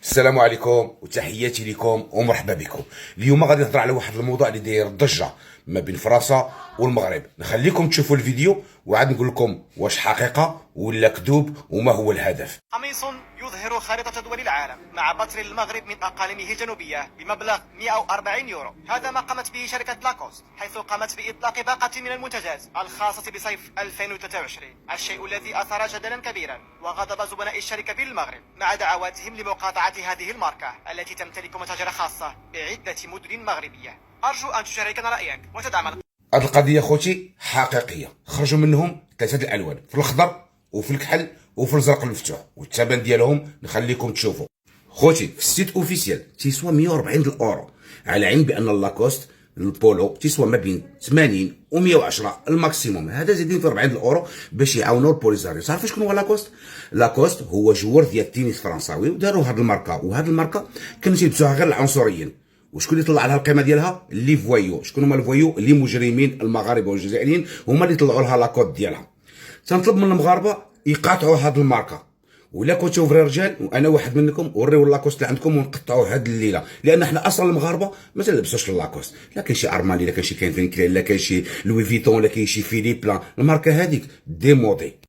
السلام عليكم وتحياتي لكم ومرحبا بكم. اليوم غادي نهضر على واحد الموضوع اللي داير ضجه ما بين فرنسا والمغرب. نخليكم تشوفوا الفيديو وعاد نقول لكم واش حقيقه ولا كذوب وما هو الهدف. قميص يظهر خارطة دول العالم مع بطل المغرب من أقاليمه الجنوبية بمبلغ 140 يورو. هذا ما قامت به شركة لاكوست، حيث قامت بإطلاق باقة من المنتجات الخاصة بصيف 2023، الشيء الذي أثار جدلا كبيرا وغضب زبناء الشركة بالمغرب مع دعواتهم لمقاطعة هذه الماركة التي تمتلك متاجر خاصة بعدة مدن مغربية. أرجو أن تشاركنا رأيك وتدعم هذه القضيه خوتي حقيقيه، خرجوا منهم ثلاثه الالوان، في الاخضر وفي الكحل وفي الزرق المفتوح، والثمن ديالهم نخليكم تشوفوا. خوتي في السيت اوفيسيال تيسوى 140 الاورو، على علم بان لاكوست البولو تيسوى ما بين 80 و 110 الماكسيموم. هذا زايدين في 40 الاورو باش يعاونوا البوليزاريو. تعرفوا شكون هو لاكوست؟ لاكوست هو جوار ديال التنس فرنساوي وداروا هذه الماركه، وهذه الماركه كانوا تيلبسوها غير العنصريين. وشكون اللي طلع لها القيمه ديالها؟ اللي فوايو. شكون هما الفوايو؟ اللي مجرمين المغاربه والجزائريين هما اللي طلعوا لها لاكود ديالها. تنطلب من المغاربه يقاطعوا هذه الماركه، ولا كنتو فري رجال وانا واحد منكم وريو لاكوست اللي عندكم ونقطعوا هذه الليله، لان احنا اصلا المغاربه ما تلبسوش لاكوست. لا كاين شي ارماني، لا كاين شي كالفين كلاين، لا كاين شي لوي فيتون، لا كاين شي فيليب، لا الماركه هذيك ديمودي.